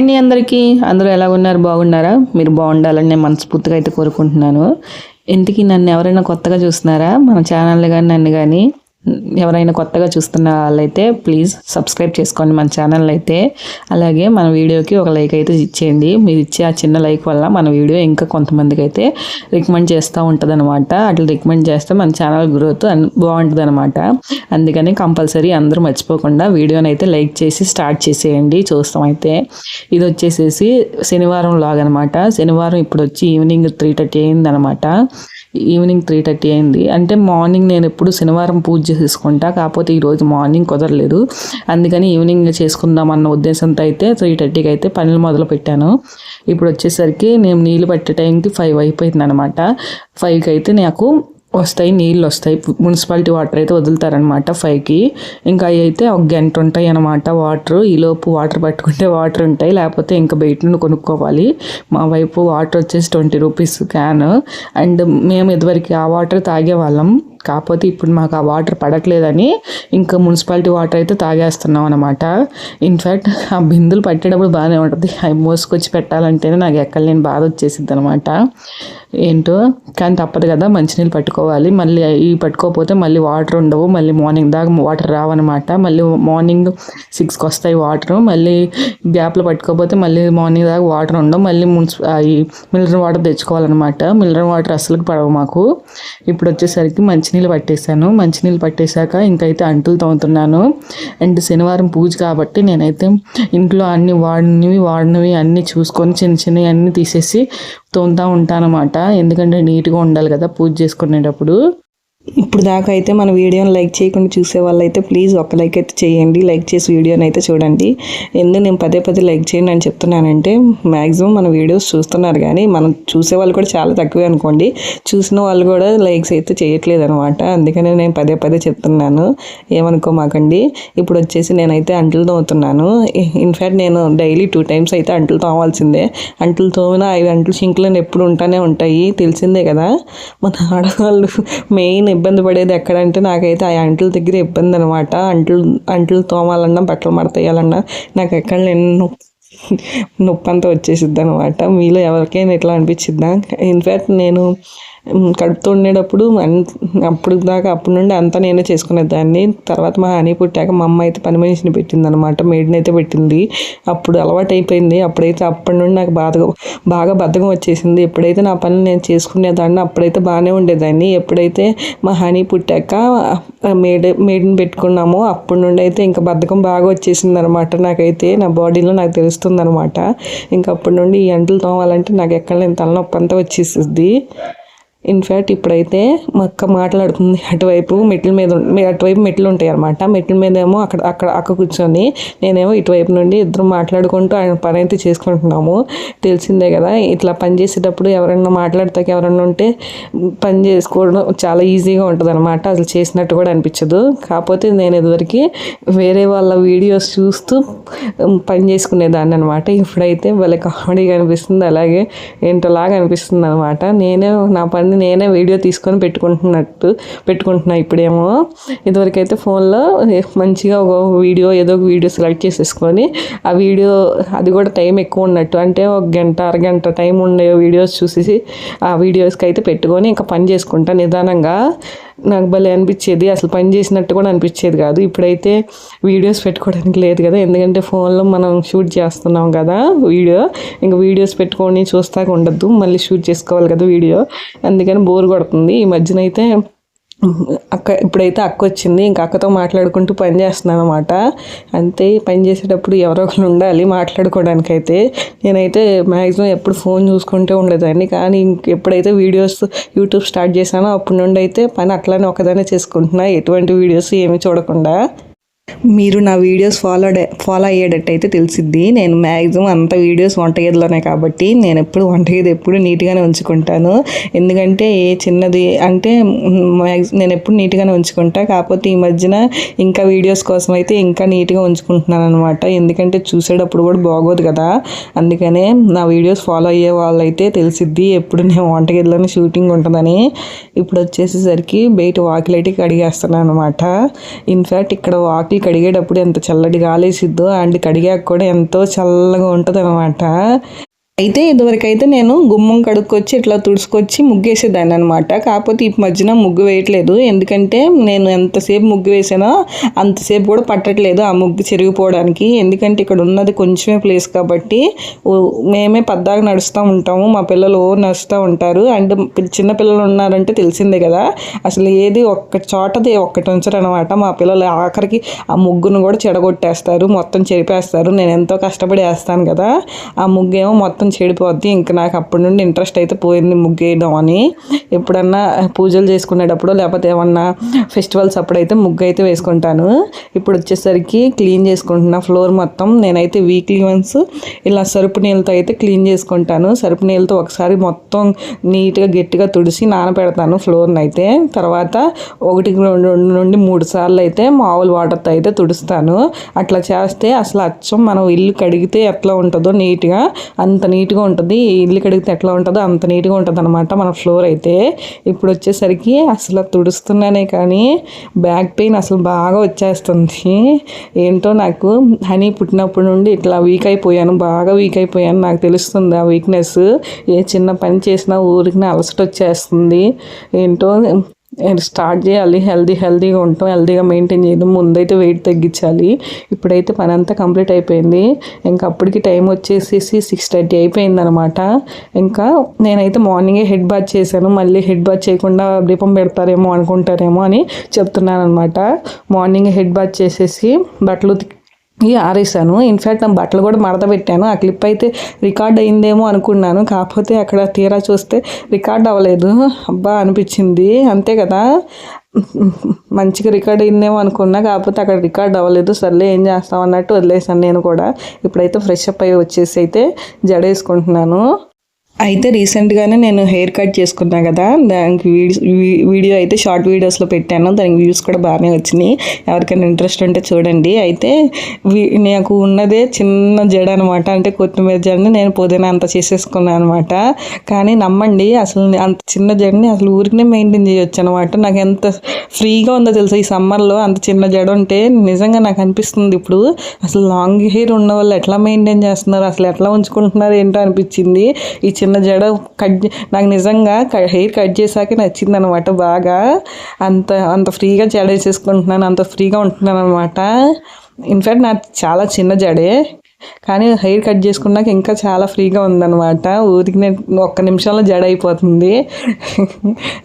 అండి అందరికీ. అందరూ ఎలా ఉన్నారు? బాగున్నారా? మీరు బాగుండాలని నేను మనస్ఫూర్తిగా అయితే కోరుకుంటున్నాను. ఇంటికి నన్ను ఎవరైనా కొత్తగా చూస్తున్నారా? మన ఛానల్ కానీ నన్ను కానీ ఎవరైనా కొత్తగా చూస్తున్న వాళ్ళైతే ప్లీజ్ సబ్స్క్రైబ్ చేసుకోండి మన ఛానల్ అయితే. అలాగే మన వీడియోకి ఒక లైక్ అయితే ఇచ్చేయండి. మీరు ఇచ్చే ఆ చిన్న లైక్ వల్ల మన వీడియో ఇంకా కొంతమందికి అయితే రికమెండ్ చేస్తూ ఉంటుంది అనమాట. అట్లా రికమెండ్ చేస్తే మన ఛానల్ గ్రోత్ బాగుంటుంది అనమాట. అందుకని కంపల్సరీ అందరూ మర్చిపోకుండా వీడియోని అయితే లైక్ చేసి స్టార్ట్ చేసేయండి. చూస్తాం అయితే ఇది వచ్చేసేసి శనివారం లాగ్ అనమాట. శనివారం ఇప్పుడు వచ్చి ఈవినింగ్ 3:30 అయింది అనమాట. ఈవినింగ్ 3:30 అయింది. అంటే మార్నింగ్ నేను ఎప్పుడు శనివారం పూజ చేసుకుంటా, కాకపోతే ఈరోజు మార్నింగ్ కుదరలేదు. అందుకని ఈవినింగ్ చేసుకుందాం అన్న ఉద్దేశంతో అయితే 3:30కి అయితే పనులు మొదలు పెట్టాను. ఇప్పుడు వచ్చేసరికి నేను నీళ్ళు పట్టే టైంకి 5 అయిపోయింది అనమాట. 5కి అయితే నాకు నీళ్ళు వస్తాయి. మున్సిపాలిటీ వాటర్ అయితే వదులుతారనమాట 5కి. ఇంకా అవి అయితే ఒక గంట ఉంటాయి అనమాట వాటర్. ఈలోపు వాటర్ పట్టుకుంటే వాటర్ ఉంటాయి, లేకపోతే ఇంకా బయట నుండి కొనుక్కోవాలి. మా వైపు వాటర్ వచ్చేసి 20 రూపీస్ క్యాన్. అండ్ మేము ఇదివరకు ఆ వాటర్ తాగేవాళ్ళం, కాకపోతే ఇప్పుడు మాకు ఆ వాటర్ పడట్లేదని ఇంకా మున్సిపాలిటీ వాటర్ అయితే తాగేస్తున్నాం అనమాట. ఇన్ఫ్యాక్ట్ ఆ బిందులు పట్టేటప్పుడు బాగానే ఉంటుంది, అవి మోసుకొచ్చి పెట్టాలంటేనే నాకు ఎక్కడ లేని బాధ వచ్చేసిద్ది అనమాట. ఏంటో కానీ తప్పదు కదా, మంచినీళ్ళు పట్టుకోవాలి. మళ్ళీ ఈ పట్టుకోకపోతే మళ్ళీ వాటర్ ఉండవు, మళ్ళీ మార్నింగ్ దాకా వాటర్ రావన్నమాట. మళ్ళీ మార్నింగ్ 6కి వస్తాయి వాటర్, మళ్ళీ గ్యాప్లో పట్టుకోకపోతే మళ్ళీ మార్నింగ్ దాకా వాటర్ ఉండవు. మళ్ళీ మినరల్ వాటర్ తెచ్చుకోవాలన్నమాట. మినరల్ వాటర్ అసలుకి పడవు మాకు. ఇప్పుడు వచ్చేసరికి మంచినీళ్ళు పట్టేశాను. మంచినీళ్ళు పట్టేశాక ఇంకైతే అంటులు తోముతున్నాను. అండ్ శనివారం పూజ కాబట్టి నేనైతే ఇంట్లో అన్ని వాడినవి అన్నీ చూసుకొని చిన్నవి అన్నీ తీసేసి తోముతూ ఉంటానన్నమాట. ఎందుకంటే నీట్గా ఉండాలి కదా పూజ చేసుకునేటప్పుడు. ఇప్పుడు దాకా అయితే మన వీడియోని లైక్ చేయకుండా చూసే వాళ్ళైతే ప్లీజ్ ఒక లైక్ అయితే చేయండి. లైక్ చేసి వీడియోని అయితే చూడండి. ఎందుకు నేను పదే లైక్ చేయండి అని చెప్తున్నానంటే, మ్యాక్సిమం మన వీడియోస్ చూస్తున్నారు కానీ మనం చూసే వాళ్ళు కూడా చాలా తక్కువే అనుకోండి. చూసిన వాళ్ళు కూడా లైక్స్ అయితే చేయట్లేదు అనమాట. అందుకనే నేను పదే చెప్తున్నాను, ఏమనుకోమాకండి. ఇప్పుడు వచ్చేసి నేనైతే అంట్లు తోముతున్నాను. ఇన్ఫ్యాక్ట్ నేను డైలీ 2 టైమ్స్ అయితే అంట్లు తోమాల్సిందే. అంట్లు తోమిన 5 అంట్లు సింక్లో ఎప్పుడు ఉంటాయి, తెలిసిందే కదా. మన ఆడవాళ్ళు మెయిన్ ఇబ్బంది పడేది ఎక్కడంటే, నాకైతే ఆ అంట్ల దగ్గర ఇబ్బంది అనమాట. అంట్లు తోమాలన్నా బట్టలు మడతేయాలన్నా నాకు ఎక్కడ నొప్పి అంతా వచ్చేసిద్ది అనమాట. మీలో ఎవరికైనా ఎట్లా అనిపించిద్దా? ఇన్ఫ్యాక్ట్ నేను కడుపుతో ఉండేటప్పుడు అప్పటి నుండి అంతా నేనే చేసుకునేదాన్ని. తర్వాత మా హనీ పుట్టాక మా అమ్మ అయితే పని మనిషిని పెట్టింది అనమాట, మేడ్ని అయితే పెట్టింది. అప్పుడు అలవాటు అయిపోయింది. అప్పటి నుండి నాకు బాగా బద్ధకం వచ్చేసింది. ఎప్పుడైతే నా పని నేను చేసుకునేదాన్ని అప్పుడైతే బాగానే ఉండేదాన్ని. ఎప్పుడైతే మా హనీ పుట్టాక మేడ్ని పెట్టుకున్నామో అప్పటి నుండి అయితే ఇంకా బద్ధకం బాగా వచ్చేసింది అనమాట. నాకైతే నా బాడీలో నాకు తెలుస్తుంది అనమాట. ఇంకా అప్పటి నుండి ఈ అంట్లు తోమాలంటే నాకు ఎక్కడ లేని తలనొప్పి అంతా వచ్చేసిద్ది. ఇన్ఫ్యాక్ట్ ఇప్పుడైతే మా అక్క మాట్లాడుతుంది. అటువైపు మెట్లు ఉంటాయి అనమాట. మెట్ల మీద ఏమో అక్క కూర్చొని, నేనేమో ఇటువైపు నుండి ఇద్దరు మాట్లాడుకుంటూ ఆయన పని అయితే చేసుకుంటున్నాము. తెలిసిందే కదా, ఇట్లా పని చేసేటప్పుడు ఎవరన్నా ఎవరన్నా ఉంటే పని చేసుకోవడం చాలా ఈజీగా ఉంటుంది అనమాట. అసలు చేసినట్టు కూడా అనిపించదు. కాకపోతే నేను ఇదివరకు వేరే వాళ్ళ వీడియోస్ చూస్తూ పని చేసుకునేదాన్ని అనమాట. ఇప్పుడైతే వాళ్ళ కామెడీగా అనిపిస్తుంది, అలాగే ఏంటోలాగా అనిపిస్తుంది అనమాట. నా పని నేనే వీడియో తీసుకొని పెట్టుకుంటున్నా ఇప్పుడేమో. ఇదివరకైతే ఫోన్లో మంచిగా ఏదో ఒక వీడియో సెలెక్ట్ చేసేసుకొని ఆ వీడియో, అది కూడా టైం ఎక్కువ ఉన్నట్టు, అంటే ఒక అరగంట టైం ఉండే వీడియోస్ చూసేసి ఆ వీడియోస్కి అయితే పెట్టుకొని ఇంకా పని చేసుకుంటా నిదానంగా. నాకు భలే అనిపించేది, అసలు పని చేసినట్టు కూడా అనిపించేది కాదు. ఇప్పుడైతే వీడియోస్ పెట్టుకోవడానికి లేదు కదా, ఎందుకంటే ఫోన్లో మనం షూట్ చేస్తున్నాం కదా వీడియో. ఇంకా వీడియోస్ పెట్టుకొని చూస్తాక ఉండద్దు, మళ్ళీ షూట్ చేసుకోవాలి కదా వీడియో. అందుకని బోర్ కొడుతుంది. ఈ మధ్యన అయితే ఇప్పుడైతే అక్క వచ్చింది. ఇంకా అక్కతో మాట్లాడుకుంటూ పని చేస్తున్నాను అనమాట. అంతే, పని చేసేటప్పుడు ఎవరో ఒకరు ఉండాలి మాట్లాడుకోవడానికైతే. నేనైతే మ్యాక్సిమం ఎప్పుడు ఫోన్ చూసుకుంటూ ఉండేదాన్ని, కానీ ఎప్పుడైతే వీడియోస్ యూట్యూబ్ స్టార్ట్ చేశానో అప్పటి నుండి అయితే పని అట్లానే ఒకదానే చేసుకుంటున్నా, ఎటువంటి వీడియోస్ ఏమీ చూడకుండా. మీరు నా వీడియోస్ ఫాలో అయ్యేటట్టయితే తెలిసిద్ది. నేను మ్యాక్సిమం అంత వీడియోస్ వంటగదిలోనే కాబట్టి నేను ఎప్పుడు నీట్గానే ఉంచుకుంటాను. ఎందుకంటే చిన్నది అంటే నేను ఎప్పుడు నీట్గానే ఉంచుకుంటా. కాకపోతే ఈ మధ్యన ఇంకా వీడియోస్ కోసం అయితే ఇంకా నీట్గా ఉంచుకుంటున్నాను అనమాట. ఎందుకంటే చూసేటప్పుడు కూడా బాగోదు కదా, అందుకనే నా వీడియోస్ ఫాలో అయ్యే వాళ్ళైతే తెలిసిద్ది ఎప్పుడు నేను వంటగదిలోనే షూటింగ్ ఉంటుందని. ఇప్పుడు వచ్చేసేసరికి బయట వాకిలైతే కడిగేస్తున్నాను అనమాట. ఇన్ఫ్యాక్ట్ ఇక్కడ వాకిలి ఇల్లు కడిగేటప్పుడు ఎంత చల్లటి గాలేసిద్దో అండ్ కడిగాక కూడా ఎంతో చల్లగా ఉంటుంది అనమాట. అయితే ఇదివరకైతే నేను గుమ్మం కడుక్కొచ్చి ఇట్లా తుడుచుకొచ్చి ముగ్గేసేదాన్ని అనమాట. కాకపోతే ఈ మధ్యన ముగ్గు వేయట్లేదు. ఎందుకంటే నేను ఎంతసేపు ముగ్గు వేసానో అంతసేపు కూడా పట్టట్లేదు ఆ ముగ్గు చెరిగిపోవడానికి. ఎందుకంటే ఇక్కడ ఉన్నది కొంచెమే ప్లేస్ కాబట్టి మేమే పద్దాగా నడుస్తూ ఉంటాము, మా పిల్లలు నడుస్తూ ఉంటారు. అండ్ చిన్న పిల్లలు ఉన్నారంటే తెలిసిందే కదా, అసలు ఏది ఒక్క చోటది ఒక్కటి ఉంచరు అనమాట. మా పిల్లలు ఆఖరికి ఆ ముగ్గును కూడా చెడగొట్టేస్తారు, మొత్తం చెరిపేస్తారు. నేను ఎంతో కష్టపడి వేస్తాను కదా, ఆ ముగ్గేమో మొత్తం చెడిపోద్ది. ఇంకా నాకు అప్పటి నుండి ఇంట్రెస్ట్ అయితే పోయింది ముగ్గేయడం అని. ఎప్పుడన్నా పూజలు చేసుకునేటప్పుడు లేకపోతే ఏమన్నా ఫెస్టివల్స్ అప్పుడైతే ముగ్గు అయితే వేసుకుంటాను. ఇప్పుడు వచ్చేసరికి క్లీన్ చేసుకుంటున్నా ఫ్లోర్ మొత్తం. నేనైతే వీక్లీ వన్స్ ఇలా సరుపు నీళ్ళతో అయితే క్లీన్ చేసుకుంటాను. సరుపు నీళ్ళతో ఒకసారి మొత్తం నీట్గా గట్టిగా తుడిసి నానబెడతాను ఫ్లోర్ని అయితే. తర్వాత 1 నుండి 3 సార్లు అయితే మామూలు వాటర్తో అయితే తుడుస్తాను. అట్లా చేస్తే అసలు అచ్చం మనం ఇల్లు కడిగితే ఎట్లా ఉంటుందో నీట్గా అంత నీట్గా ఉంటుంది. ఇల్లు కడిగితే ఎట్లా ఉంటుందో అంత నీట్గా ఉంటుంది అనమాట మన ఫ్లోర్ అయితే. ఇప్పుడు వచ్చేసరికి అసలు తుడుస్తున్నానే కానీ బ్యాక్ పెయిన్ అసలు బాగా వచ్చేస్తుంది. ఏంటో నాకు హనీ పుట్టినప్పటి నుండి ఇట్లా వీక్ అయిపోయాను, బాగా వీక్ అయిపోయాను. నాకు తెలుస్తుంది ఆ వీక్నెస్. ఏ చిన్న పని చేసినా ఊరికి అలసట వచ్చేస్తుంది. ఏంటో స్టార్ట్ చేయాలి, హెల్దీగా ఉంటాం, హెల్దీగా మెయింటైన్ చేయడం. ముందైతే వెయిట్ తగ్గించాలి. ఇప్పుడైతే పని అంతా కంప్లీట్ అయిపోయింది. ఇంకా అప్పటికి టైం వచ్చేసేసి 6:30 అయిపోయింది అనమాట. ఇంకా నేనైతే మార్నింగే హెడ్ బాత్ చేశాను. మళ్ళీ హెడ్ బాత్ చేయకుండా దీపం పెడతారేమో అనుకుంటారేమో అని చెప్తున్నాను అనమాట. మార్నింగ్ హెడ్ బాత్ చేసేసి బట్టలు ఆరేసాను. ఇన్ఫ్యాక్ట్ నా బట్టలు కూడా మడత పెట్టాను. ఆ క్లిప్ అయితే రికార్డ్ అయిందేమో అనుకున్నాను, కాకపోతే అక్కడ తీరా చూస్తే రికార్డ్ అవ్వలేదు. అబ్బా అనిపించింది, అంతే కదా, మంచిగా రికార్డ్ అయిందేమో అనుకున్నా, కాకపోతే అక్కడ రికార్డ్ అవ్వలేదు. సర్లే ఏం చేస్తాం అన్నట్టు వదిలేసాను నేను కూడా. ఇప్పుడైతే ఫ్రెష్ అప్ అయ్యి వచ్చేసి అయితే జడ వేసుకుంటున్నాను. అయితే రీసెంట్గానే నేను హెయిర్ కట్ చేసుకున్నాను కదా, దానికి వీడియో అయితే షార్ట్ వీడియోస్లో పెట్టాను. దానికి వ్యూస్ కూడా బాగానే వచ్చినాయి. ఎవరికైనా ఇంట్రెస్ట్ ఉంటే చూడండి. అయితే నాకు ఉన్నదే చిన్న జడ అనమాట, అంటే కొత్తిమీర జడని నేను పుదీనా అంత చేసేసుకున్నాను అనమాట. కానీ నమ్మండి, అసలు అంత చిన్న జడని అసలు ఊరికనే మెయింటైన్ చేయొచ్చు అనమాట. నాకు ఎంత ఫ్రీగా ఉందో తెలుసా ఈ సమ్మర్లో. అంత చిన్న జడ ఉంటే నిజంగా నాకు అనిపిస్తుంది ఇప్పుడు అసలు లాంగ్ హెయిర్ ఉన్న వాళ్ళు ఎట్లా మెయింటైన్ చేస్తున్నారు, అసలు ఎట్లా ఉంచుకుంటున్నారు ఏంటో అనిపించింది. ఈ చిన్న జడ నాకు నిజంగా హెయిర్ కట్ చేశాకే నచ్చింది అనమాట బాగా. అంత ఫ్రీగా జడ వేసేసుకుంటున్నాను, అంత ఫ్రీగా ఉంటున్నాను అనమాట. ఇన్ఫ్యాక్ట్ నాకు చాలా చిన్న జడే, కానీ హెయిర్ కట్ చేసుకున్నాక ఇంకా చాలా ఫ్రీగా ఉందన్నమాట. ఊరికి ఒక్క నిమిషంలో జడ అయిపోతుంది.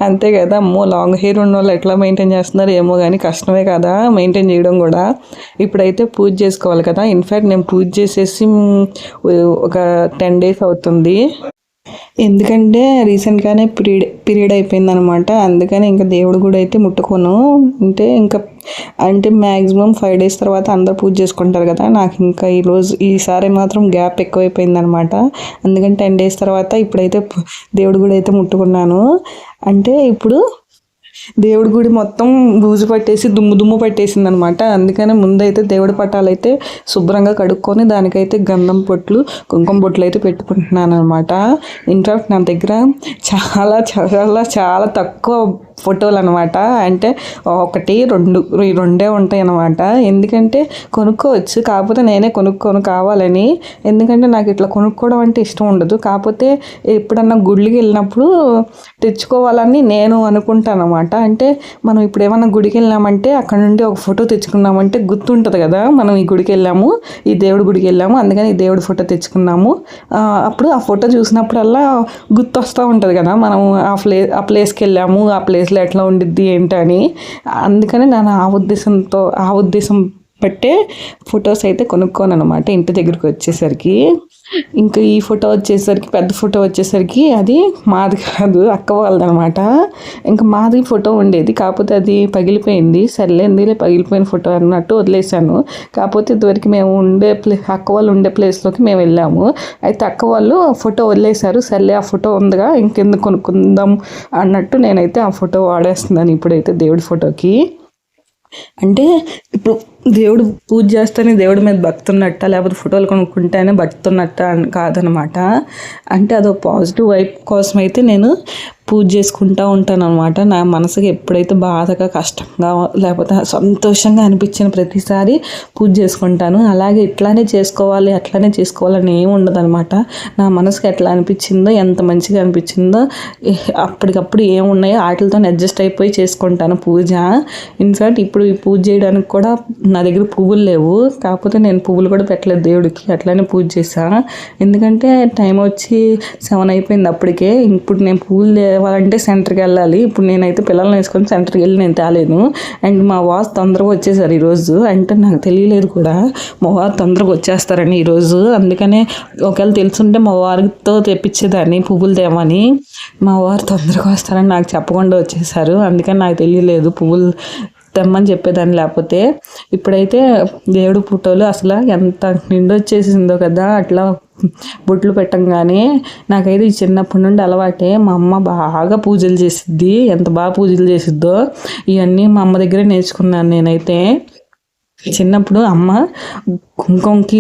అంతే కదా, అమ్మో లాంగ్ హెయిర్ ఉన్న వాళ్ళు ఎట్లా మెయింటైన్ చేస్తున్నారు ఏమో, కానీ కష్టమే కదా మెయింటైన్ చేయడం కూడా. ఇప్పుడైతే పూజ చేసుకోవాలి కదా. ఇన్ఫ్యాక్ట్ నేను పూజ చేసేసి ఒక 10 days అవుతుంది. ఎందుకంటే రీసెంట్గానే పీరియడ్ అయిపోయిందనమాట. అందుకని ఇంకా దేవుడు కూడా అయితే ముట్టుకోను. అంటే మ్యాక్సిమం 5 days తర్వాత అందరూ పూజ చేసుకుంటారు కదా. నాకు ఇంకా ఈసారి మాత్రం గ్యాప్ ఎక్కువైపోయిందనమాట. అందుకని 10 days తర్వాత ఇప్పుడైతే దేవుడు కూడా అయితే ముట్టుకున్నాను. అంటే ఇప్పుడు దేవుడి గుడి మొత్తం బూజు పట్టేసి దుమ్ము పట్టేసింది అనమాట. అందుకని ముందైతే దేవుడి పటాలు అయితే శుభ్రంగా కడుక్కొని దానికైతే గంధం పొట్లు, కుంకుమ బొట్లు అయితే పెట్టుకుంటున్నాను అనమాట. ఇన్ఫాక్ట్ నా దగ్గర చాలా చాలా చాలా తక్కువ ఫోటోలు అనమాట. అంటే 1, 2 రెండే ఉంటాయి అనమాట. ఎందుకంటే కొనుక్కోవచ్చు, కాకపోతే నేనే కావాలని. ఎందుకంటే నాకు ఇట్లా కొనుక్కోవడం అంటే ఇష్టం ఉండదు. కాకపోతే ఎప్పుడన్నా గుడికి వెళ్ళినప్పుడు తెచ్చుకోవాలని నేను అనుకుంటాను అనమాట. అంటే మనం ఇప్పుడు ఏమన్నా గుడికి వెళ్ళామంటే అక్కడ నుండి ఒక ఫోటో తెచ్చుకున్నామంటే గుర్తుంటుంది కదా, మనం ఈ గుడికి వెళ్ళాము, ఈ దేవుడి గుడికి వెళ్ళాము, అందుకని ఈ దేవుడి ఫోటో తెచ్చుకున్నాము. అప్పుడు ఆ ఫోటో చూసినప్పుడల్లా గుర్తు వస్తూ ఉంటుంది కదా, మనం ఆ ప్లేస్కి వెళ్ళాము, ఆ ప్లేస్లో ఎట్లా ఉండిద్ది ఏంటని. అందుకని నేను ఆ ఉద్దేశం బట్టే ఫొటోస్ అయితే కొనుక్కోను అనమాట. ఇంటి దగ్గరికి వచ్చేసరికి ఇంకా ఈ ఫోటో వచ్చేసరికి, పెద్ద ఫోటో వచ్చేసరికి అది మాది కాదు, అక్క వాళ్ళదనమాట. ఇంకా మాది ఫోటో ఉండేది, కాకపోతే అది పగిలిపోయింది. సర్లేందులే పగిలిపోయిన ఫోటో అన్నట్టు వదిలేసాను. కాకపోతే ఇదివరకు మేము అక్క వాళ్ళు ఉండే ప్లేస్లోకి మేము వెళ్ళాము. అయితే అక్క వాళ్ళు ఫోటో వదిలేశారు. సర్లే ఆ ఫోటో ఉందిగా ఇంకెందుకు కొనుక్కుందాం అన్నట్టు నేనైతే ఆ ఫోటో వాడేస్తున్నాను ఇప్పుడైతే దేవుడి ఫోటోకి. అంటే ఇప్పుడు దేవుడు పూజ చేస్తేనే దేవుడి మీద భక్తి ఉన్నట్ట, లేకపోతే ఫోటోలు కొనుక్కుంటేనే భక్తున్నట్ట అని కాదనమాట. అంటే అదో పాజిటివ్ వైబ్ కోసం అయితే నేను పూజ చేసుకుంటూ ఉంటాను అనమాట. నా మనసుకి ఎప్పుడైతే బాధగా, కష్టంగా, లేకపోతే సంతోషంగా అనిపించిన ప్రతిసారి పూజ చేసుకుంటాను. అలాగే ఇట్లానే చేసుకోవాలి, అట్లానే చేసుకోవాలని ఏమి ఉండదు అనమాట. నా మనసుకి ఎట్లా అనిపించిందో, ఎంత మంచిగా అనిపించిందో అప్పటికప్పుడు ఏమున్నాయో వాటితో అడ్జస్ట్ అయిపోయి చేసుకుంటాను పూజ. ఇన్ఫ్యాక్ట్ ఇప్పుడు ఈ పూజ చేయడానికి కూడా నా దగ్గర పువ్వులు లేవు, కాకపోతే నేను పువ్వులు కూడా పెట్టలేదు దేవుడికి, అట్లానే పూజ చేశాను. ఎందుకంటే టైం వచ్చి 7 అయిపోయింది అప్పటికే. ఇప్పుడు నేను పువ్వులు తేవాలంటే సెంటర్కి వెళ్ళాలి. ఇప్పుడు నేనైతే పిల్లల్ని వేసుకొని సెంటర్కి వెళ్ళి నేను తేలేను. అండ్ మా వారు తొందరగా వచ్చేసారు ఈరోజు. అంటే నాకు తెలియలేదు కూడా మా వారు తొందరగా వచ్చేస్తారని ఈరోజు. అందుకనే ఒకవేళ తెలుసుంటే మా వారితో తెప్పించేదాన్ని పువ్వులు తేమని. మా వారు తొందరగా వస్తారని నాకు చెప్పకుండా వచ్చేసారు. అందుకని నాకు తెలియలేదు పువ్వులు తెమ్మని చెప్పేదాన్ని. లేకపోతే ఇప్పుడైతే దేవుడు ఫోటోలు అసలు ఎంత నిండొచ్చేసిందో కదా. అట్లా బొట్లు పెట్టంగానే నాకైతే ఈ చిన్నప్పటి నుండి అలవాటే. మా అమ్మ బాగా పూజలు చేసిద్ది, ఎంత బాగా పూజలు చేసిద్దో ఇవన్నీ మా అమ్మ దగ్గరే నేర్చుకున్నాను నేనైతే. చిన్నప్పుడు అమ్మ కుంకుమకి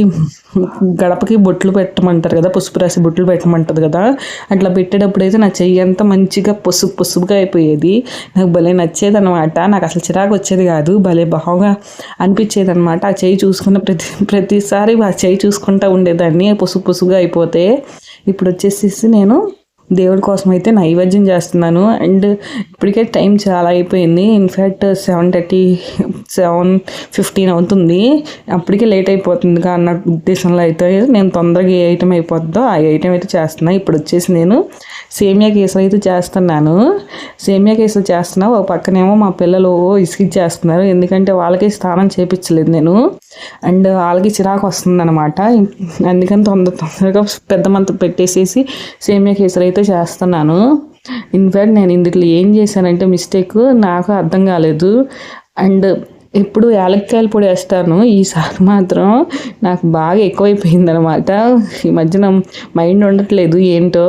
గడపకి బొట్లు పెట్టమంటారు కదా, పసుపు రాసి బొట్లు పెట్టమంటుంది కదా, అట్లా పెట్టేటప్పుడు అయితే నా చెయ్యి అంతా మంచిగా పసుపుగా అయిపోయేది. నాకు భలే నచ్చేది అనమాట. నాకు అసలు చిరాకు వచ్చేది కాదు, భలే బాగా అనిపించేది అనమాట. ఆ చెయ్యి చూసుకున్న ప్రతిసారి ఆ చెయ్యి చూసుకుంటూ ఉండేదాన్ని పసుపుగా అయిపోతే. ఇప్పుడు వచ్చేసి నేను దేవుడి కోసం అయితే నైవేద్యం చేస్తున్నాను. అండ్ ఇప్పటికే టైం చాలా అయిపోయింది. ఇన్ఫ్యాక్ట్ 7:15 అవుతుంది. అప్పటికే లేట్ అయిపోతుంది అన్న ఉద్దేశంలో అయితే నేను తొందరగా ఏ ఐటమ్ అయిపోతుందో ఆ ఐటమ్ అయితే చేస్తున్నాను. ఇప్పుడు వచ్చేసి నేను సేమియా కేసరి అయితే చేస్తున్నాను. సేమియా కేసరి చేస్తున్నా. ఒక పక్కనేమో మా పిల్లలు ఇసిగిచ్చేస్తున్నారు, ఎందుకంటే వాళ్ళకి స్నానం చేయించలేదు నేను. అండ్ వాళ్ళకి చిరాకు వస్తుంది అనమాట. అందుకని తొందరగా పెద్ద మంత పెట్టేసేసి సేమియా కేసరి అయితే చేస్తున్నాను. ఇన్ఫ్యాక్ట్ నేను ఇందులో ఏం చేశానంటే మిస్టేక్ నాకు అర్థం కాలేదు. అండ్ ఇప్పుడు యాలక్కాయల పొడి వేస్తాను, ఈసారి మాత్రం నాకు బాగా ఎక్కువైపోయింది అనమాట. ఈ మధ్యన మైండ్ ఉండట్లేదు ఏంటో.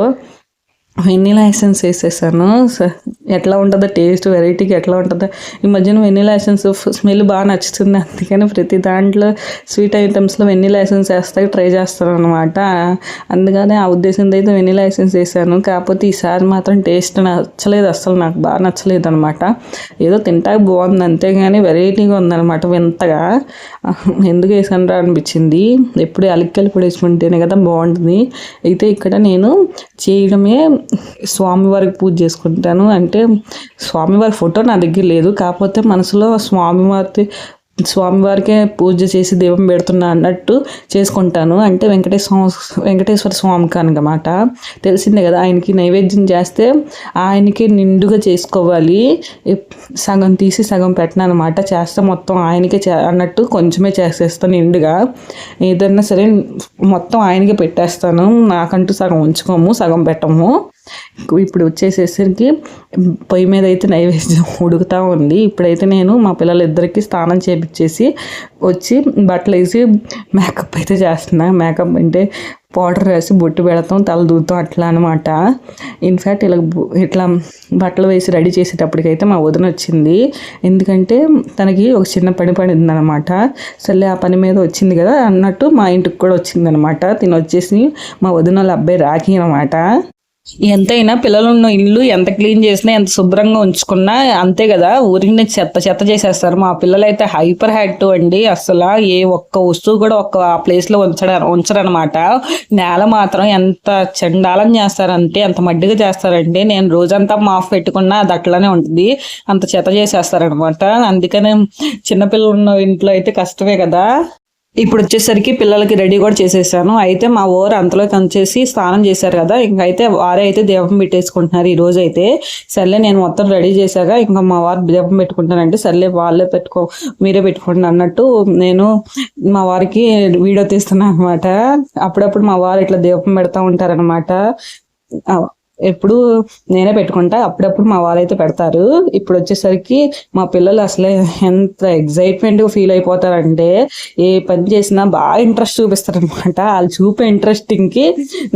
వెన్నీలా ఎసెన్స్ వేసేసాను. ఎట్లా ఉంటుందో టేస్ట్, వెరైటీకి ఎట్లా ఉంటుందో. ఈ మధ్యన వెన్నీలా ఎసెన్స్ స్మెల్ బాగా నచ్చుతుంది, అందుకని ప్రతి దాంట్లో స్వీట్ ఐటమ్స్లో వెన్నీలా ఎసెన్స్ వేస్తాకి ట్రై చేస్తాను అనమాట. అందుకని ఆ ఉద్దేశంతో అయితే వెన్నీలా ఎసెన్స్ వేసాను. కాకపోతే ఈసారి మాత్రం టేస్ట్ నచ్చలేదు, అస్సలు నాకు బాగా నచ్చలేదు అనమాట. ఏదో తింటాక బాగుంది అంతేగాని వెరైటీగా ఉందన్నమాట వింతగా. ఎందుకు వేసాను రా అనిపించింది. ఎప్పుడు యాలక్కాయలు పొడి వేసుకుంటేనే కదా బాగుంటుంది. అయితే ఇక్కడ నేను చేయడమే స్వామివారికి పూజ చేసుకుంటాను. అంటే స్వామివారి ఫోటో నా దగ్గర లేదు, కాకపోతే మనసులో స్వామివారికే పూజ చేసి దీపం పెడుతున్నా అన్నట్టు చేసుకుంటాను. అంటే వెంకటేశ్వర స్వామికి అనమాట. తెలిసిందే కదా, ఆయనకి నైవేద్యం చేస్తే ఆయనకి నిండుగా చేసుకోవాలి. సగం తీసి సగం పెట్టను అనమాట. చేస్తే మొత్తం ఆయనకే అన్నట్టు కొంచెమే చేసేస్తాను నిండుగా. ఏదన్నా సరే మొత్తం ఆయనకే పెట్టేస్తాను, నాకంటూ సగం ఉంచుకోము, సగం పెట్టము. ఇప్పుడు వచ్చేసేసరికి పొయ్యి మీద అయితే నైవేద్యం ఉడుకుతూ ఉంది. ఇప్పుడైతే నేను మా పిల్లలిద్దరికీ స్నానం చేపించేసి వచ్చి బట్టలు వేసి మేకప్ అయితే చేస్తున్నా. మేకప్ అంటే పౌడర్ వేసి బొట్టు పెడతాం, తల దూతాం అట్లా అనమాట. ఇన్ఫ్యాక్ట్ ఇట్లా బట్టలు వేసి రెడీ చేసేటప్పటికైతే మా వదిన వచ్చింది. ఎందుకంటే తనకి ఒక చిన్న పని పడింది అనమాట. సరే ఆ పని మీద వచ్చింది కదా అన్నట్టు మా ఇంటికి కూడా వచ్చింది అనమాట. తిని వచ్చేసి మా వదిన వాళ్ళ అబ్బాయి రాఖీ అనమాట. ఎంతైనా పిల్లలు ఉన్న ఇల్లు ఎంత క్లీన్ చేసినా, ఎంత శుభ్రంగా ఉంచుకున్నా అంతే కదా, ఊరిని చెత్త చేసేస్తారు. మా పిల్లలైతే హైపర్ యాక్టివ్ అండి. అసలు ఏ ఒక్క వస్తువు కూడా ఒక్క ప్లేస్లో ఉంచరనమాట. నేల మాత్రం ఎంత చండాలం చేస్తారంటే, ఎంత మడ్డిగా చేస్తారంటే, నేను రోజంతా మాఫ్ పెట్టుకున్నా అది అట్లానే ఉంటుంది, అంత చెత్త చేసేస్తారనమాట. అందుకనే చిన్నపిల్లలు ఉన్న ఇంట్లో అయితే కష్టమే కదా. ఇప్పుడు వచ్చేసరికి పిల్లలకి రెడీ కూడా చేసేసాను. అయితే మా ఊరు అంతలో కంచేసి స్నానం చేశారు కదా, ఇంకైతే వారే అయితే దీపం పెట్టేసుకుంటున్నారు ఈ రోజు అయితే. సర్లే నేను మొత్తం రెడీ చేశాక ఇంకా మా వారు దీపం పెట్టుకుంటానంటే, సర్లే వాళ్ళే మీరే పెట్టుకోండి అన్నట్టు నేను మా వారికి వీడియో తీస్తున్నాను అనమాట. అప్పుడప్పుడు మా వారు ఇట్లా దీపం పెడతా ఉంటారనమాట. ఎప్పుడు నేనే పెట్టుకుంటా, అప్పుడప్పుడు మా వాళ్ళైతే పెడతారు. ఇప్పుడు వచ్చేసరికి మా పిల్లలు అసలే ఎంత ఎగ్జైట్మెంట్గా ఫీల్ అయిపోతారంటే, ఏ పని చేసినా బాగా ఇంట్రెస్ట్ చూపిస్తారనమాట. వాళ్ళు చూపే ఇంట్రెస్టింగ్కి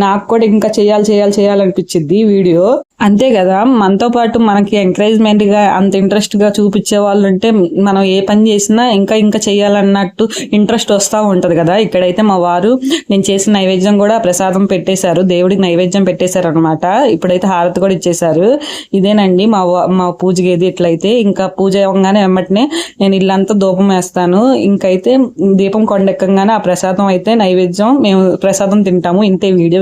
నాకు కూడా ఇంకా చేయాలనిపించింది వీడియో. అంతే కదా, మనతో పాటు మనకి ఎంకరేజ్మెంట్ గా అంత ఇంట్రెస్ట్ గా చూపించే వాళ్ళు ఉంటే మనం ఏ పని చేసినా ఇంకా ఇంకా చేయాలన్నట్టు ఇంట్రెస్ట్ వస్తూ ఉంటది కదా. ఇక్కడైతే మా వారు నేను చేసిన నైవేద్యం కూడా ప్రసాదం పెట్టేశారు, దేవుడికి నైవేద్యం పెట్టేశారు అనమాట. ఇప్పుడైతే హారతి కూడా ఇచ్చేశారు. ఇదేనండి మా పూజ గేది. ఇట్లయితే ఇంకా పూజ అవ్వగానే వెంబటనే నేను ఇల్లంతా ధూపం వేస్తాను. ఇంకైతే దీపం కొండెక్కగానే ఆ ప్రసాదం అయితే నైవేద్యం మేము ప్రసాదం తింటాము. ఇంతే వీడియో.